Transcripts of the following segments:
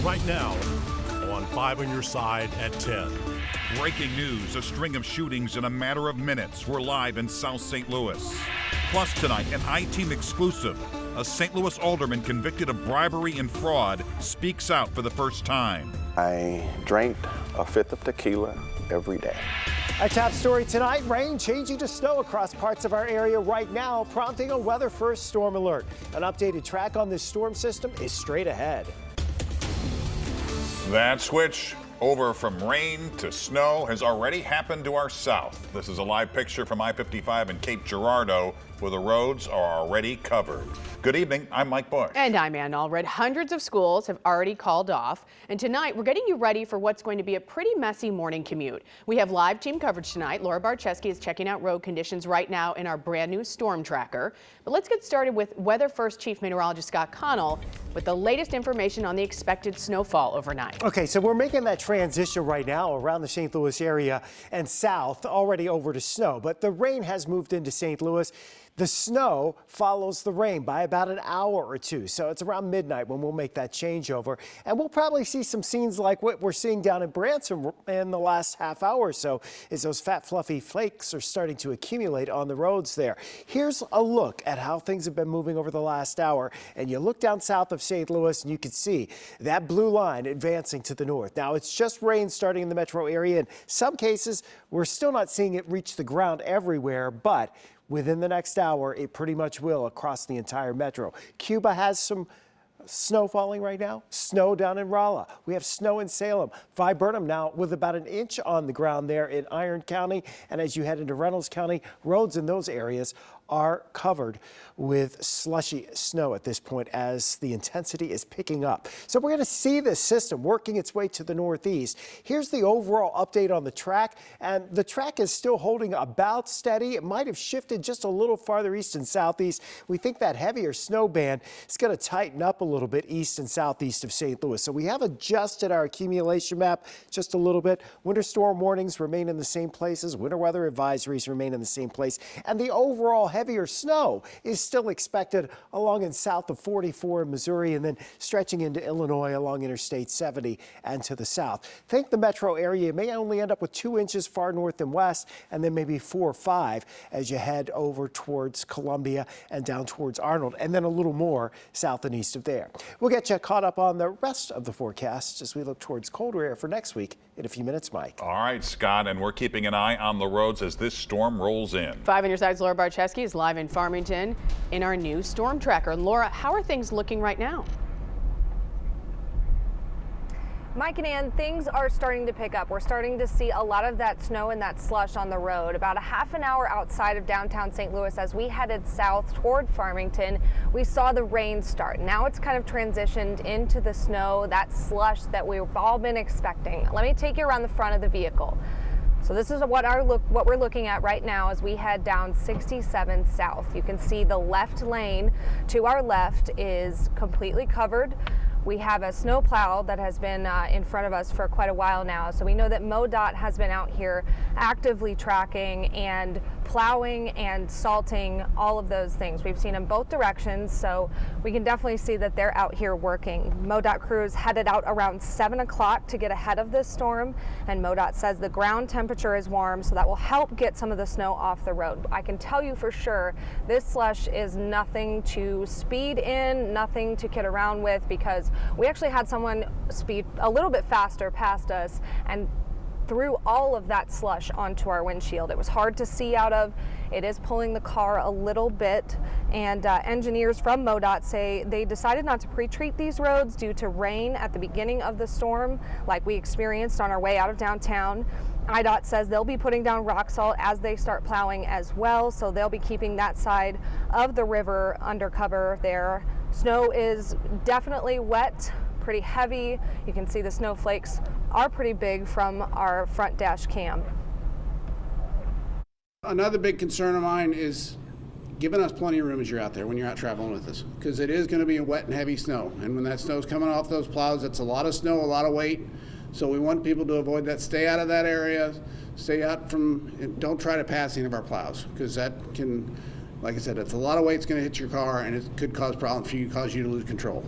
right now on 5 on your side at 10. Breaking news, a string of shootings in a matter of minutes. We're live in South St. Louis. Plus tonight, an I-Team exclusive. A St. Louis alderman convicted of bribery and fraud speaks out for the first time. I drank a fifth of tequila every day. Our top story tonight, rain changing to snow across parts of our area right now, prompting a weather first storm alert. An updated track on this storm system is straight ahead. That switch over from rain to snow has already happened to our south. This is a live picture from I-55 in Cape Girardeau, where the roads are already covered. Good evening, I'm Mike Bush. And I'm Ann Allred. Hundreds of schools have already called off. And tonight, we're getting you ready for what's going to be a pretty messy morning commute. We have live team coverage tonight. Laura Barczewski is checking out road conditions right now in our brand new storm tracker. But let's get started with Weather First Chief Meteorologist Scott Connell with the latest information on the expected snowfall overnight. Okay, so we're making that transition right now around the St. Louis area and south, already over to snow. But the rain has moved into St. Louis. The snow follows the rain by about an hour or two, so it's around midnight when we'll make that changeover. And we'll probably see some scenes like what we're seeing down in Branson in the last half hour or so, as those fat, fluffy flakes are starting to accumulate on the roads there. Here's a look at how things have been moving over the last hour. And you look down south of St. Louis and you can see that blue line advancing to the north. Now, it's just rain starting in the metro area. In some cases, we're still not seeing it reach the ground everywhere, but within the next hour, it pretty much will across the entire metro. Cuba has some snow falling right now. Snow down in Rolla. We have snow in Salem. Viburnum now with about an inch on the ground there in Iron County. And as you head into Reynolds County, roads in those areas are covered with slushy snow at this point as the intensity is picking up. So we're going to see this system working its way to the northeast. Here's the overall update on the track, and the track is still holding about steady. It might have shifted just a little farther east and southeast. We think that heavier snow band is going to tighten up a little bit east and southeast of St. Louis. So we have adjusted our accumulation map just a little bit. Winter storm warnings remain in the same places. Winter weather advisories remain in the same place. And the overall heavier snow is still expected along and south of 44 in Missouri and then stretching into Illinois along Interstate 70 and to the south. Think the metro area may only end up with 2 inches far north and west, and then maybe 4 or 5 as you head over towards Columbia and down towards Arnold, and then a little more south and east of there. We'll get you caught up on the rest of the forecast as we look towards colder air for next week in a few minutes, Mike. All right, Scott, and we're keeping an eye on the roads as this storm rolls in. 5 on your side's Laura Barczewski is live in Farmington in our new storm tracker. Laura, how are things looking right now? Mike and Ann, things are starting to pick up. We're starting to see a lot of that snow and that slush on the road. About a half an hour outside of downtown St. Louis, as we headed south toward Farmington, we saw the rain start. Now it's kind of transitioned into the snow, that slush that we've all been expecting. Let me take you around the front of the vehicle. So this is what we're looking at right now as we head down 67 south. You can see the left lane to our left is completely covered. We have a snow plow that has been in front of us for quite a while now. So we know that MoDOT has been out here actively tracking and plowing and salting, all of those things. We've seen in both directions, so we can definitely see that they're out here working. MoDOT crews headed out around 7 o'clock to get ahead of this storm, and MoDOT says the ground temperature is warm, so that will help get some of the snow off the road. I can tell you for sure, this slush is nothing to speed in, nothing to kid around with, because we actually had someone speed a little bit faster past us and threw all of that slush onto our windshield. It was hard to see out of. It is pulling the car a little bit, and engineers from MoDOT say they decided not to pre-treat these roads due to rain at the beginning of the storm like we experienced on our way out of downtown. IDOT says they'll be putting down rock salt as they start plowing as well, so they'll be keeping that side of the river under cover there. Snow is definitely wet, pretty heavy. You can see the snowflakes are pretty big from our front dash cam. Another big concern of mine is giving us plenty of room as you're out there when you're out traveling with us, because it is going to be a wet and heavy snow, and when that snow's coming off those plows, it's a lot of snow, a lot of weight. So we want people to avoid that. Stay out of that area, stay out from, don't try to pass any of our plows, because that can, like I said, it's a lot of weight. It's going to hit your car, and it could cause problems for you, cause you to lose control.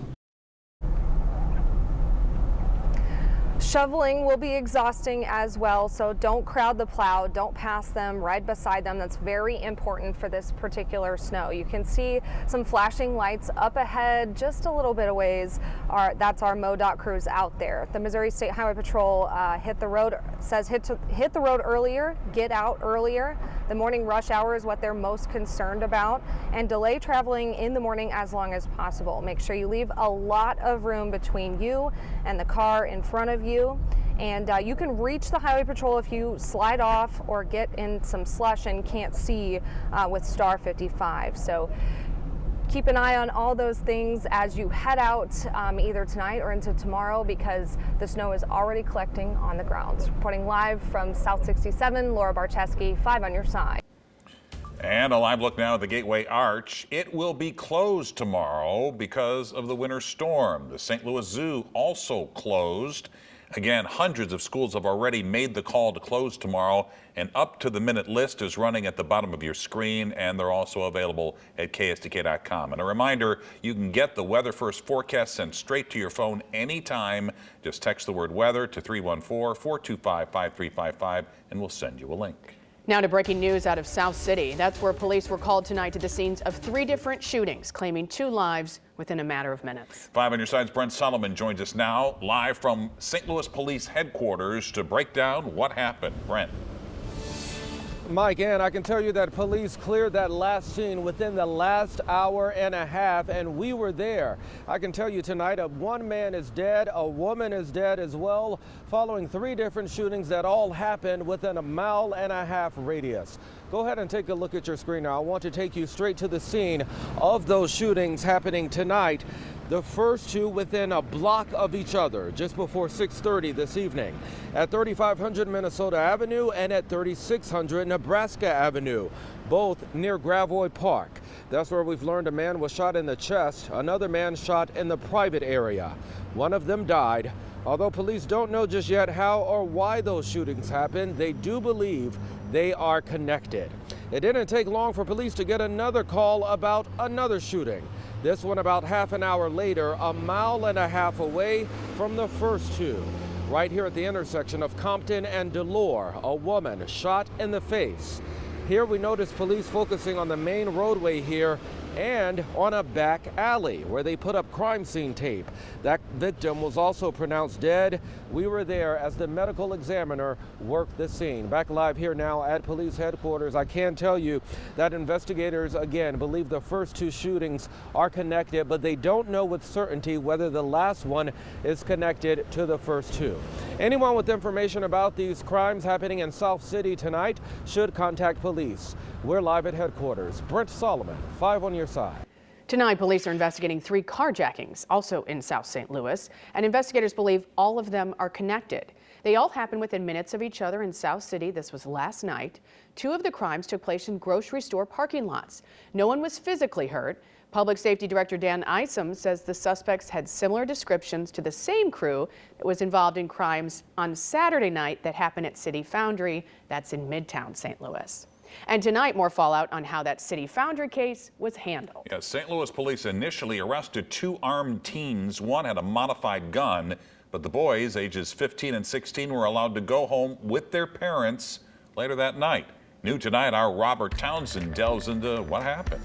Shoveling will be exhausting as well, so don't crowd the plow, don't pass them, ride beside them. That's very important for this particular snow. You can see some flashing lights up ahead, just a little bit of ways. That's our MoDOT crews out there. The Missouri State Highway Patrol hit the road earlier, get out earlier. The morning rush hour is what they're most concerned about, and delay traveling in the morning as long as possible. Make sure you leave a lot of room between you and the car in front of you. And you can reach the Highway Patrol if you slide off or get in some slush and can't see with star 55. So keep an eye on all those things as you head out either tonight or into tomorrow, because the snow is already collecting on the ground. Reporting live from South 67, Laura Barcheski, 5 on your side. And a live look now at the Gateway Arch. It will be closed tomorrow because of the winter storm. The St. Louis Zoo also closed. Again, hundreds of schools have already made the call to close tomorrow. An up-to-the-minute list is running at the bottom of your screen, and they're also available at KSDK.com. And a reminder, you can get the Weather First forecast sent straight to your phone anytime. Just text the word weather to 314-425-5355, and we'll send you a link. Now to breaking news out of South City. That's where police were called tonight to the scenes of 3 different shootings, claiming 2 lives within a matter of minutes. 5 on your side's Brent Solomon joins us now live from St. Louis Police Headquarters to break down what happened. Brent. Mike, and I can tell you that police cleared that last scene within the last hour and a half, and we were there. I can tell you tonight, one man is dead, a woman is dead as well, following 3 different shootings that all happened within a 1.5-mile radius. Go ahead and take a look at your screen now. I want to take you straight to the scene of those shootings happening tonight. The first 2 within a block of each other, just before 6:30 this evening, at 3500 Minnesota Avenue and at 3600 Nebraska Avenue, both near Gravois Park. That's where we've learned a man was shot in the chest, another man shot in the private area. One of them died. Although police don't know just yet how or why those shootings happened, they do believe they are connected. It didn't take long for police to get another call about another shooting. This one about half an hour later, a 1.5 miles away from the first 2. Right here at the intersection of Compton and Delore, a woman shot in the face. Here we notice police focusing on the main roadway here and on a back alley where they put up crime scene tape. That victim was also pronounced dead. We were there as the medical examiner worked the scene. Back live here now at police headquarters. I can tell you that investigators again believe the first 2 shootings are connected, but they don't know with certainty whether the last one is connected to the first 2. Anyone with information about these crimes happening in South City tonight should contact police. We're live at headquarters. Brent Solomon, 5 on your side. Tonight, police are investigating 3 carjackings, also in South St. Louis, and investigators believe all of them are connected. They all happened within minutes of each other in South City. This was last night. 2 of the crimes took place in grocery store parking lots. No one was physically hurt. Public Safety Director Dan Isom says the suspects had similar descriptions to the same crew that was involved in crimes on Saturday night that happened at City Foundry. That's in Midtown St. Louis. And tonight, more fallout on how that City Foundry case was handled. Yeah, St. Louis police initially arrested 2 armed teens. One had a modified gun, but the boys, ages 15 and 16, were allowed to go home with their parents later that night. New tonight, our Robert Townsend delves into what happened.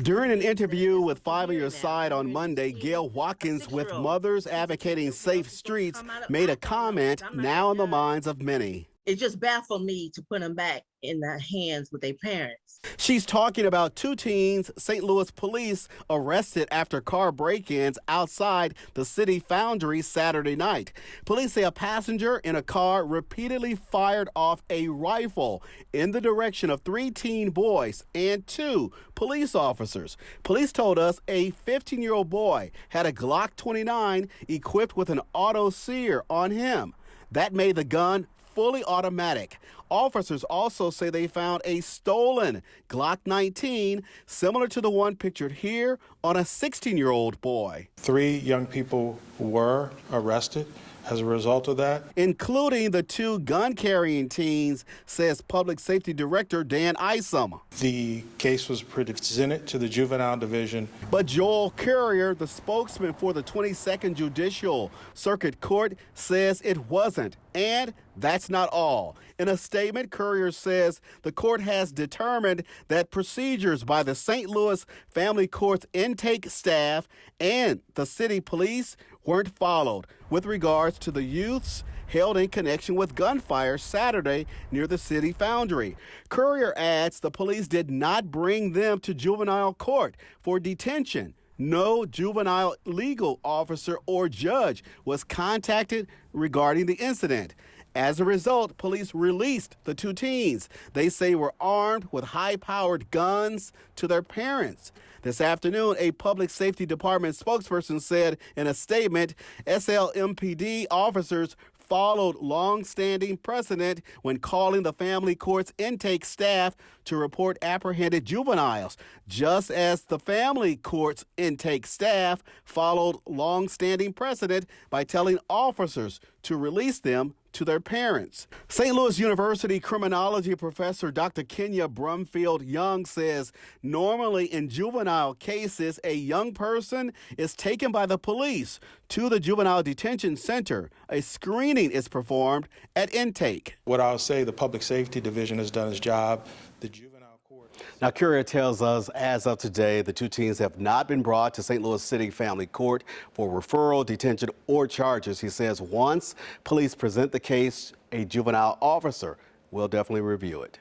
During an interview with 5 on Your Side on Monday, Gail Watkins with Mothers Advocating Safe Streets made a comment now in the minds of many. It just baffled me to put them back in the hands with their parents. She's talking about 2 teens St. Louis police arrested after car break-ins outside the City Foundry Saturday night. Police say a passenger in a car repeatedly fired off a rifle in the direction of 3 teen boys and 2 police officers. Police told us a 15-year-old boy had a Glock 29 equipped with an auto sear on him. That made the gun fully automatic. Officers also say they found a stolen Glock 19, similar to the one pictured here, on a 16-year-old boy. 3 young people were arrested as a result of that. Including the 2 gun-carrying teens, says Public Safety Director Dan Isom. The case was presented to the Juvenile Division. But Joel Currier, the spokesman for the 22nd Judicial Circuit Court, says it wasn't. And that's not all. In a statement, Currier says the court has determined that procedures by the St. Louis Family Court's intake staff and the city police weren't followed with regards to the youths held in connection with gunfire Saturday near the city foundry. Currier adds the police did not bring them to juvenile court for detention. No juvenile legal officer or judge was contacted regarding the incident. As a result, police released the 2 teens they say were armed with high-powered guns to their parents. This afternoon, a public safety department spokesperson said in a statement, SLMPD officers followed long-standing precedent when calling the family court's intake staff to report apprehended juveniles, just as the family court's intake staff followed long-standing precedent by telling officers to release them to their parents. St. Louis University criminology professor Dr. Kenya Brumfield Young says normally in juvenile cases, a young person is taken by the police to the juvenile detention center. A screening is performed at intake. What I'll say, the Public Safety Division has done its job. The juvenile court. Now, Currier tells us as of today, the 2 teens have not been brought to St. Louis City Family Court for referral, detention, or charges. He says once police present the case, a juvenile officer will definitely review it.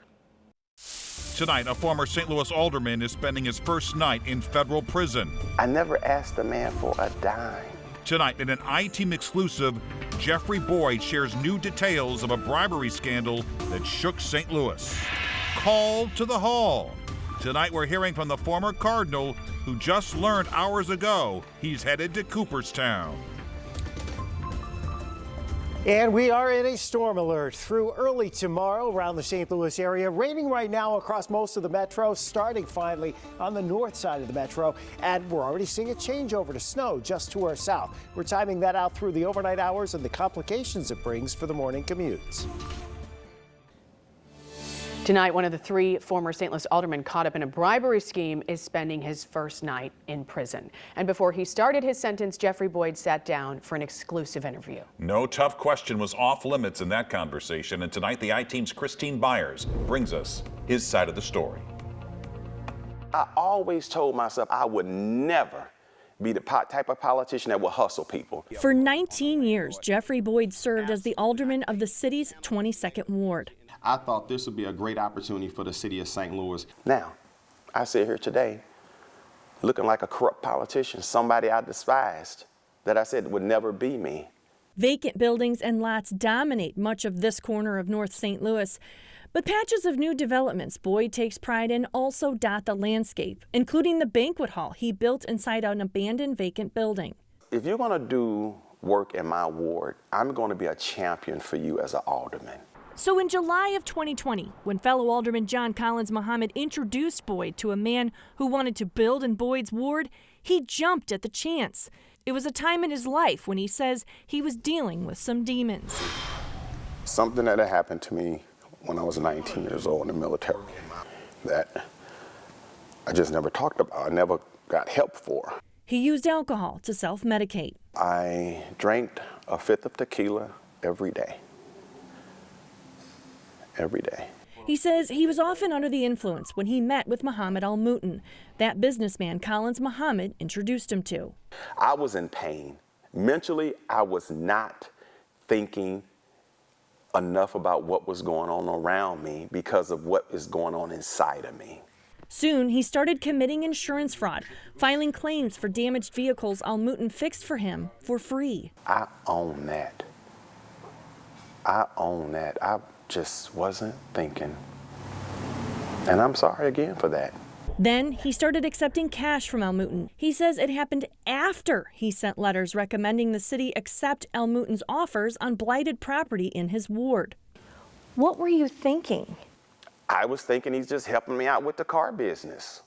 Tonight, a former St. Louis alderman is spending his first night in federal prison. I never asked the man for a dime. Tonight, in an I-Team exclusive, Jeffrey Boyd shares new details of a bribery scandal that shook St. Louis. Call to the Hall. Tonight, we're hearing from the former Cardinal who just learned hours ago he's headed to Cooperstown. And we are in a storm alert through early tomorrow around the St. Louis area. Raining right now across most of the metro, starting finally on the north side of the metro. And we're already seeing a changeover to snow just to our south. We're timing that out through the overnight hours and the complications it brings for the morning commutes. Tonight, one of the 3 former St. Louis aldermen caught up in a bribery scheme is spending his first night in prison. And before he started his sentence, Jeffrey Boyd sat down for an exclusive interview. No tough question was off limits in that conversation, and tonight the I-Team's Christine Byers brings us his side of the story. I always told myself I would never be the type of politician that will hustle people. For 19 years, Jeffrey Boyd served as the alderman of the city's 22nd ward. I thought this would be a great opportunity for the city of St. Louis. Now, I sit here today looking like a corrupt politician, somebody I despised, that I said would never be me. Vacant buildings and lots dominate much of this corner of North St. Louis. But patches of new developments Boyd takes pride in also dot the landscape, including the banquet hall he built inside an abandoned vacant building. If you're going to do work in my ward, I'm going to be a champion for you as an alderman. So in July of 2020, when fellow Alderman John Collins Muhammad introduced Boyd to a man who wanted to build in Boyd's ward, he jumped at the chance. It was a time in his life when he says he was dealing with some demons. Something that had happened to me when I was 19 years old in the military that I just never talked about, I never got help for. He used alcohol to self-medicate. I drank a 5th of tequila every day. Every day. He says he was often under the influence when he met with Muhammad Al-Mutin, that businessman Collins Muhammad introduced him to. I was in pain. Mentally, I was not thinking enough about what was going on around me because of what is going on inside of me. Soon, he started committing insurance fraud, filing claims for damaged vehicles Al-Mutin fixed for him for free. I own that. I own that. I just wasn't thinking. And I'm sorry again for that. Then he started accepting cash from Al-Mutin. He says it happened after he sent letters recommending the city accept Al-Mutin's offers on blighted property in his ward. What were you thinking? I was thinking he's just helping me out with the car business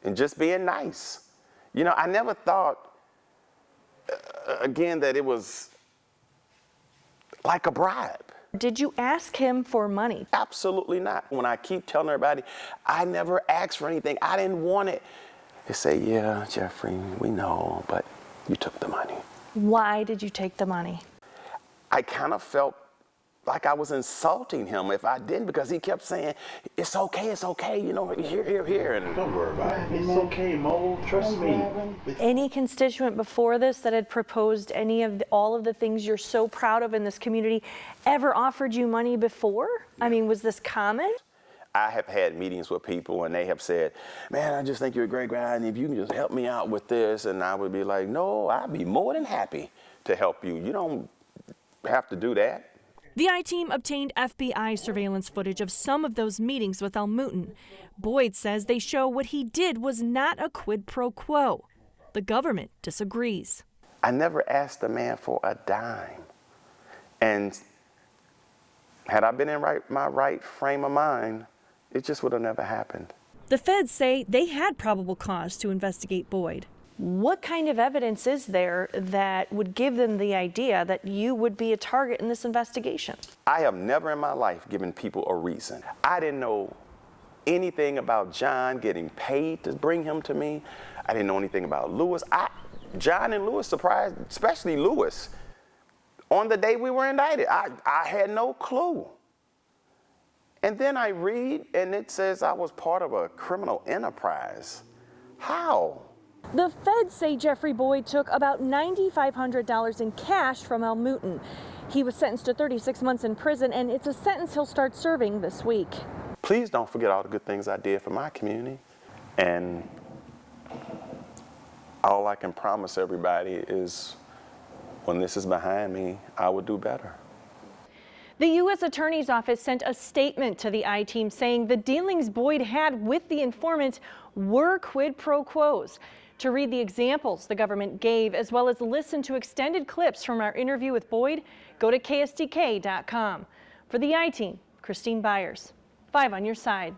and just being nice. You know, I never thought, again, that it was like a bribe. Did you ask him for money? Absolutely not. When I keep telling everybody, I never asked for anything. I didn't want it. They say, yeah, Jeffrey, we know, but you took the money. Why did you take the money? I kind of felt like I was insulting him if I didn't, because he kept saying, it's okay, you know, here. And don't worry about it. It's okay, Mo, trust me. Any constituent before this that had proposed all of the things you're so proud of in this community ever offered you money before? I mean, was this common? I have had meetings with people and they have said, man, I just think you're a great guy, and if you can just help me out with this, and I would be like, no, I'd be more than happy to help you. You don't have to do that. The I-Team obtained FBI surveillance footage of some of those meetings with Almutin. Boyd says they show what he did was not a quid pro quo. The government disagrees. I never asked the man for a dime. And had I been in my right frame of mind, it just would have never happened. The feds say they had probable cause to investigate Boyd. What kind of evidence is there that would give them the idea that you would be a target in this investigation? I have never in my life given people a reason. I didn't know anything about John getting paid to bring him to me. I didn't know anything about Lewis. John and Lewis surprised, especially Lewis, on the day we were indicted. I had no clue. And then I read, and it says I was part of a criminal enterprise. How? The feds say Jeffrey Boyd took about $9,500 in cash from Almutin. He was sentenced to 36 months in prison, and it's a sentence he'll start serving this week. Please don't forget all the good things I did for my community. And all I can promise everybody is when this is behind me, I will do better. The U.S. Attorney's Office sent a statement to the I-Team saying the dealings Boyd had with the informant were quid pro quos. To read the examples the government gave, as well as listen to extended clips from our interview with Boyd, go to KSDK.com. For the I-Team, Christine Byers, 5 on your side.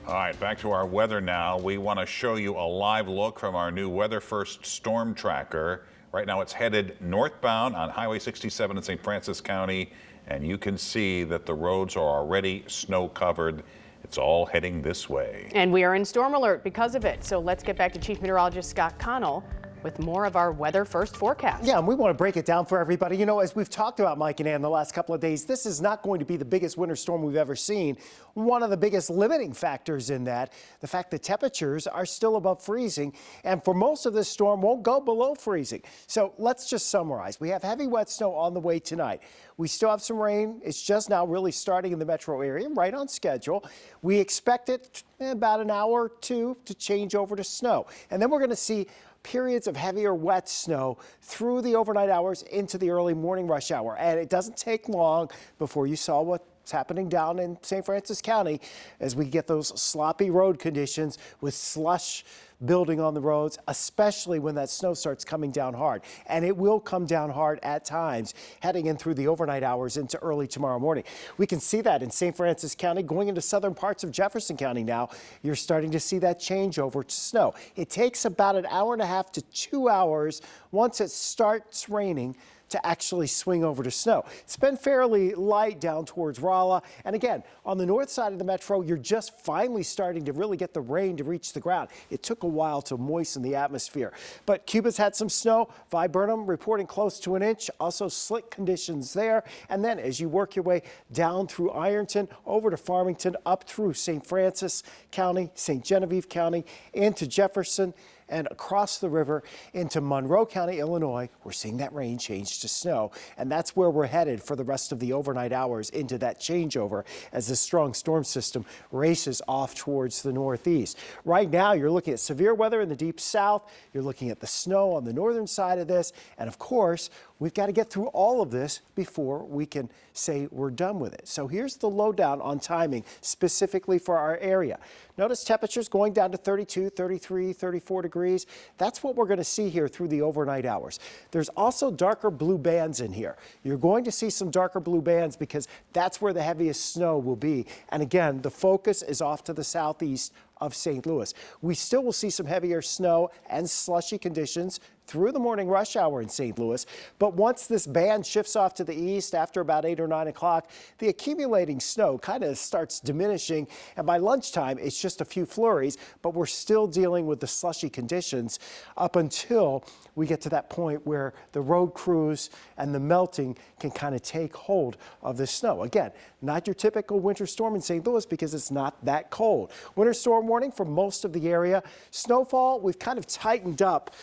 All right, back to our weather now. We want to show you a live look from our new Weather First storm tracker. Right now it's headed northbound on Highway 67 in St. Francis County, and you can see that the roads are already snow covered. It's all heading this way. And we are in storm alert because of it. So let's get back to Chief Meteorologist Scott Connell with more of our Weather First forecast. Yeah, and we want to break it down for everybody. You know, as we've talked about, Mike and Ann, the last couple of days, this is not going to be the biggest winter storm we've ever seen. One of the biggest limiting factors in that, the fact that temperatures are still above freezing, and for most of this storm won't go below freezing. So let's just summarize. We have heavy wet snow on the way tonight. We still have some rain. It's just now really starting in the metro area, right on schedule. We expect it about an hour or two to change over to snow. And then we're going to see periods of heavier wet snow through the overnight hours into the early morning rush hour. And it doesn't take long before you saw what's happening down in St. Francis County as we get those sloppy road conditions with slush building on the roads, especially when that snow starts coming down hard. And it will come down hard at times heading in through the overnight hours into early tomorrow morning. We can see that in St. Francis County going into southern parts of Jefferson County now. You're starting to see that change over to snow. It takes about an hour and a half to 2 hours once it starts raining to actually swing over to snow. It's been fairly light down towards Rolla. And again, on the north side of the metro, you're just finally starting to really get the rain to reach the ground. It took a while to moisten the atmosphere. But Cuba's had some snow. Viburnum reporting close to an inch. Also slick conditions there. And then as you work your way down through Ironton, over to Farmington, up through St. Francis County, St. Genevieve County, into Jefferson, and across the river into Monroe County, Illinois, we're seeing that rain change to snow. And that's where we're headed for the rest of the overnight hours into that changeover as this strong storm system races off towards the northeast. Right now, you're looking at severe weather in the deep south. You're looking at the snow on the northern side of this. And of course, we've got to get through all of this before we can say we're done with it. So here's the lowdown on timing specifically for our area. Notice temperatures going down to 32, 33, 34 degrees. That's what we're going to see here through the overnight hours. There's also darker blue bands in here. You're going to see some darker blue bands because that's where the heaviest snow will be. And again, the focus is off to the southeast of St. Louis. We still will see some heavier snow and slushy conditions through the morning rush hour in St. Louis. But once this band shifts off to the east after about 8 or 9 o'clock, the accumulating snow kind of starts diminishing. And by lunchtime, it's just a few flurries, but we're still dealing with the slushy conditions up until we get to that point where the road crews and the melting can kind of take hold of the snow. Again, not your typical winter storm in St. Louis because it's not that cold. Winter storm warning for most of the area. Snowfall, we've kind of tightened up.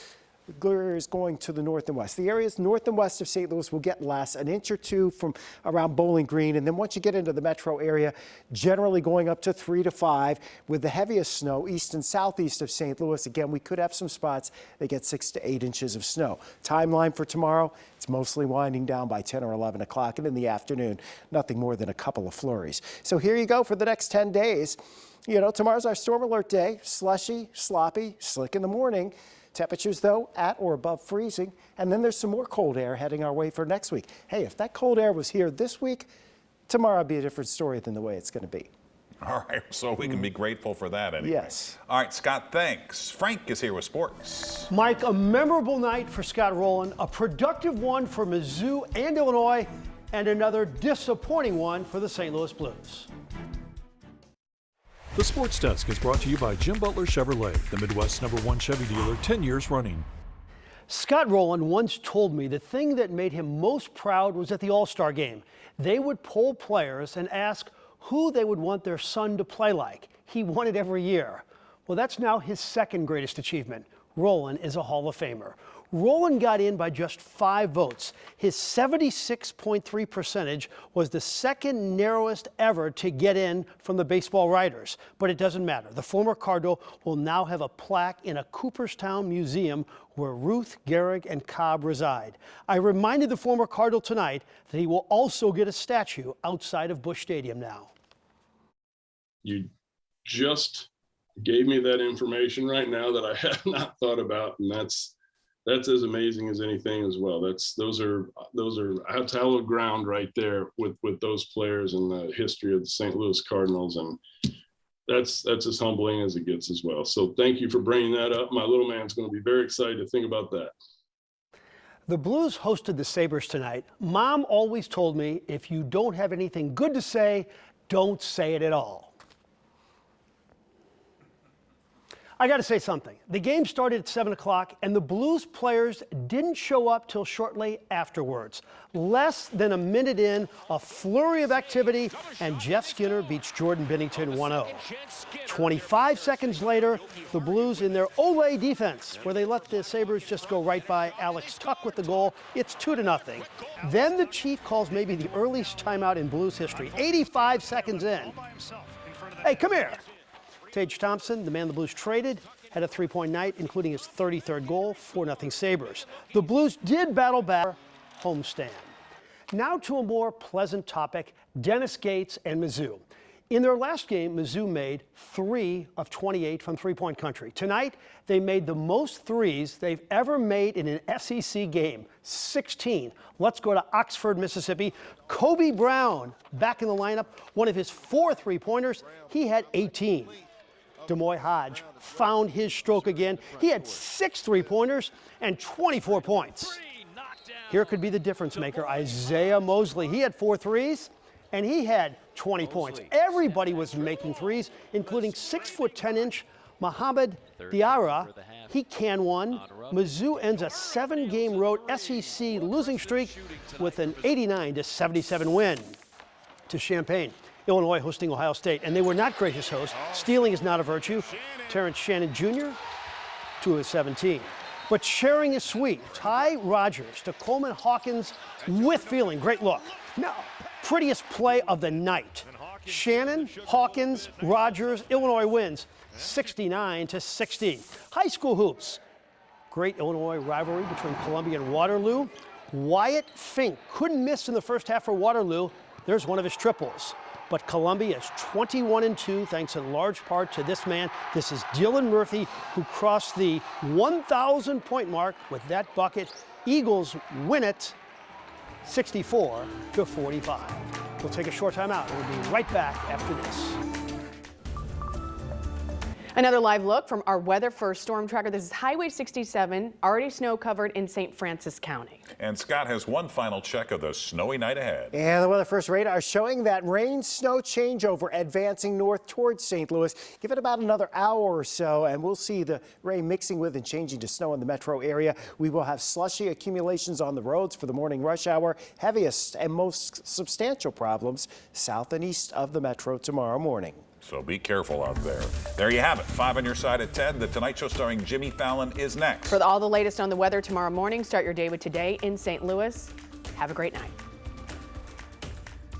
Is going to the north and west. The areas north and west of St. Louis will get less, an inch or two from around Bowling Green. And then once you get into the metro area, generally going up to 3 to 5 with the heaviest snow east and southeast of St. Louis. Again, we could have some spots that get 6 to 8 inches of snow. Timeline for tomorrow, it's mostly winding down by 10 or 11 o'clock. And in the afternoon, nothing more than a couple of flurries. So here you go for the next 10 days. You know, tomorrow's our storm alert day. Slushy, sloppy, slick in the morning. Temperatures, though, at or above freezing. And then there's some more cold air heading our way for next week. Hey, if that cold air was here this week, tomorrow would be a different story than the way it's going to be. All right, so we can be grateful for that anyway. Yes. All right, Scott, thanks. Frank is here with sports. Mike, a memorable night for Scott Rowland, a productive one for Mizzou and Illinois, and another disappointing one for the St. Louis Blues. The Sports Desk is brought to you by Jim Butler Chevrolet, the Midwest's #1 Chevy dealer, 10 years running. Scott Rowland once told me the thing that made him most proud was at the All-Star game. They would poll players and ask who they would want their son to play like. He won it every year. Well, that's now his second greatest achievement. Rowland is a Hall of Famer. Rowland got in by just 5 votes. His 76.3 percentage was the second narrowest ever to get in from the baseball writers. But it doesn't matter. The former Cardinal will now have a plaque in a Cooperstown museum where Ruth, Gehrig, and Cobb reside. I reminded the former Cardinal tonight that he will also get a statue outside of Busch Stadium now. You just gave me that information right now that I have not thought about, and that's as amazing as anything as well. Those are hallowed ground right there with those players and the history of the St. Louis Cardinals, and that's as humbling as it gets as well. So thank you for bringing that up. My little man's going to be very excited to think about that. The Blues hosted the Sabres tonight. Mom always told me, if you don't have anything good to say, don't say it at all. I got to say something. The game started at 7 o'clock, and the Blues players didn't show up till shortly afterwards. Less than a minute in, a flurry of activity, and Jeff Skinner beats Jordan Binnington 1-0. 25 seconds later, the Blues in their Olay defense, where they let the Sabres just go right by Alex Tuck with the goal. It's 2-0. Then the Chief calls maybe the earliest timeout in Blues history, 85 seconds in. Hey, come here. Tage Thompson, the man the Blues traded, had a 3-point night, including his 33rd goal, 4-0 Sabres. The Blues did battle back homestand. Now to a more pleasant topic, Dennis Gates and Mizzou. In their last game, Mizzou made 3 of 28 from three-point country. Tonight, they made the most threes they've ever made in an SEC game, 16. Let's go to Oxford, Mississippi. Kobe Brown back in the lineup, one of his 4 three-pointers. He had 18. Demoy Hodge found his stroke again. He had 6 three-pointers and 24 points. Here could be the difference maker, Isaiah Mosley. He had 4 threes, and he had 20 points. Everybody was making threes, including 6'10" Mohamed Diarra. He can one. Mizzou ends a 7-game road SEC losing streak with an 89-77 win to Champaign. Illinois hosting Ohio State, and they were not gracious hosts. Stealing is not a virtue. Terrence Shannon Jr., 2 of 17. But sharing is sweet. Ty Rogers to Coleman Hawkins with feeling. Great look. Now, prettiest play of the night. Shannon, Hawkins, Rogers, Illinois wins 69-60. High school hoops. Great Illinois rivalry between Columbia and Waterloo. Wyatt Fink couldn't miss in the first half for Waterloo. There's one of his triples. But Columbia is 21-2, thanks in large part to this man. This is Dylan Murphy, who crossed the 1,000-point mark with that bucket. Eagles win it 64-45. We'll take a short time out, and we'll be right back after this. Another live look from our Weather First storm tracker. This is Highway 67, already snow covered in St. Francis County. And Scott has one final check of the snowy night ahead. And the Weather First radar showing that rain snow changeover advancing north towards St. Louis. Give it about another hour or so and we'll see the rain mixing with and changing to snow in the metro area. We will have slushy accumulations on the roads for the morning rush hour. Heaviest and most substantial problems south and east of the metro tomorrow morning. So be careful out there. There you have it. 5 on your side at 10. The Tonight Show starring Jimmy Fallon is next. For all the latest on the weather tomorrow morning, start your day with Today in St. Louis. Have a great night.